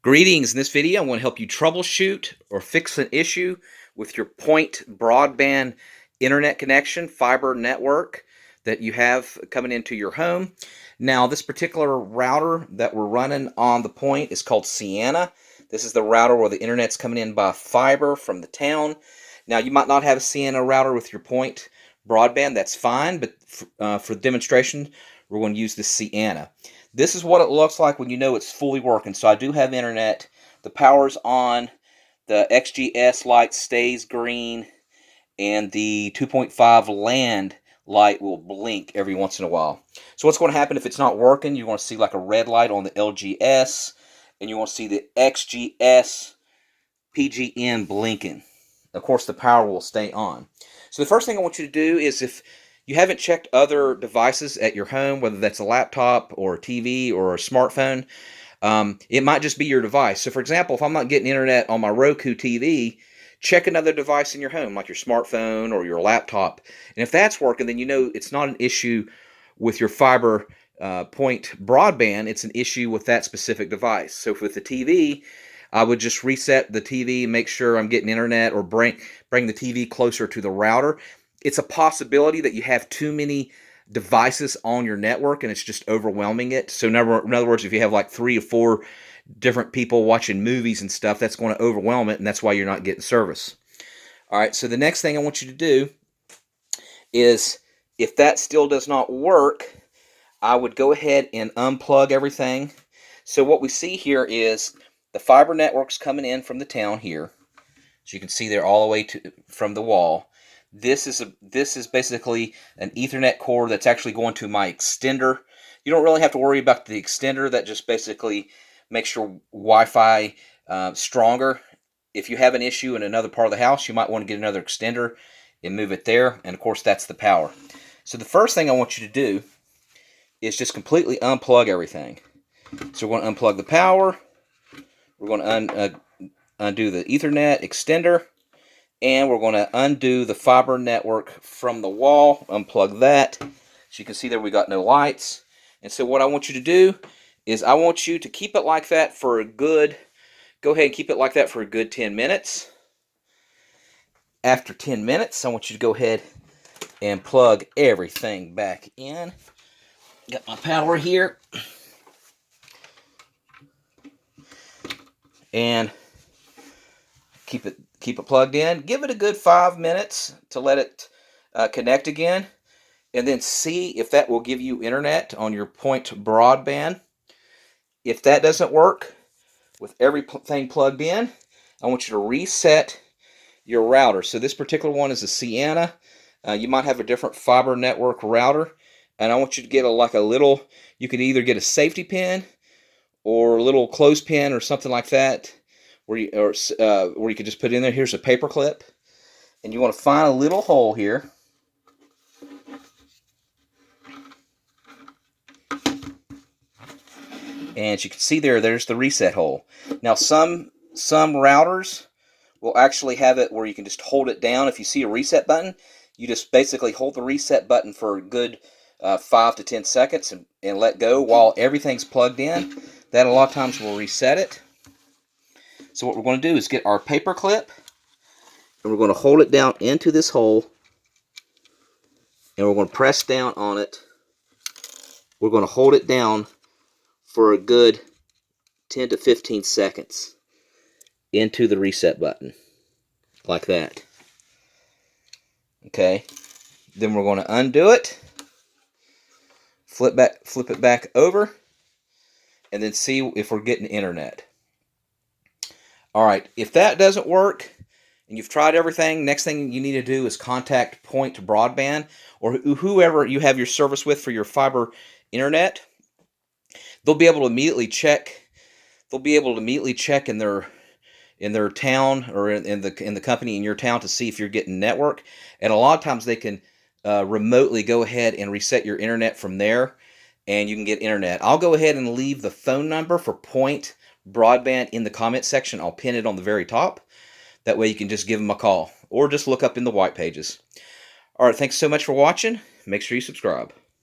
Greetings. In this video, I want to help you troubleshoot or fix an issue with your Point Broadband internet connection, fiber network that you have coming into your home. Now, this particular router that we're running on the Point is called Sienna. This is the router where the internet's coming in by fiber from the town. Now, you might not have a Sienna router with your Point Broadband. That's fine, but for demonstration, we're going to use the Sienna. This is what it looks like when you know it's fully working. So I do have internet. The power's on. The XGS light stays green. And the 2.5 land light will blink every once in a while. So what's going to happen if it's not working? You're going to see like a red light on the LGS. And you want to see the XGS-PON blinking. Of course, the power will stay on. So the first thing I want you to do is, if you haven't checked other devices at your home, whether that's a laptop or a TV or a smartphone, it might just be your device. So for example, if I'm not getting internet on my Roku TV, check another device in your home, like your smartphone or your laptop. And if that's working, then you know it's not an issue with your fiber Point Broadband. It's an issue with that specific device. So with the TV, I would just reset the TV, make sure I'm getting internet, or bring the TV closer to the router. It's a possibility that you have too many devices on your network and it's just overwhelming it. So in other words, if you have like 3 or 4 different people watching movies and stuff, that's going to overwhelm it, and that's why you're not getting service. All right, so the next thing I want you to do is, if that still does not work, I would go ahead and unplug everything. So what we see here is the fiber network's coming in from the town here. So you can see they're all the way from the wall. This is basically an Ethernet cord that's actually going to my extender. You don't really have to worry about the extender. That just basically makes your Wi-Fi stronger. If you have an issue in another part of the house, you might want to get another extender and move it there. And of course, that's the power. So the first thing I want you to do is just completely unplug everything. So we're going to unplug the power. We're going to undo the Ethernet extender. And we're going to undo the fiber network from the wall, unplug that. So you can see there we got no lights. And so what I want you to do is, I want you to keep it like that for a good, go ahead and keep it like that for a good 10 minutes. After 10 minutes, I want you to go ahead and plug everything back in. Got my power here. And keep it plugged in. Give it a good 5 minutes to let it connect again, and then see if that will give you internet on your Point Broadband. If that doesn't work with everything plugged in, I want you to reset your router. So this particular one is a Sienna. You might have a different fiber network router, and I want you to get you can either get a safety pin or a little clothespin or something like that, where you could just put in there. Here's a paper clip, and you want to find a little hole here. And as you can see there's the reset hole. Now some routers will actually have it where you can just hold it down. If you see a reset button, you just basically hold the reset button for a good 5 to 10 seconds and let go while everything's plugged in. That a lot of times will reset it. So what we're going to do is get our paper clip, and we're going to hold it down into this hole, and we're going to press down on it. We're going to hold it down for a good 10 to 15 seconds into the reset button, like that. Okay, then we're going to undo it, flip it back over, and then see if we're getting internet. Alright, if that doesn't work and you've tried everything, next thing you need to do is contact Point Broadband or whoever you have your service with for your fiber internet. They'll be able to immediately check. They'll be able to immediately check in their town, or in the company in your town, to see if you're getting network. And a lot of times they can remotely go ahead and reset your internet from there, and you can get internet. I'll go ahead and leave the phone number for Point Broadband in the comment section. I'll pin it on the very top. That way you can just give them a call, or just look up in the white pages. All right, thanks so much for watching. Make sure you subscribe.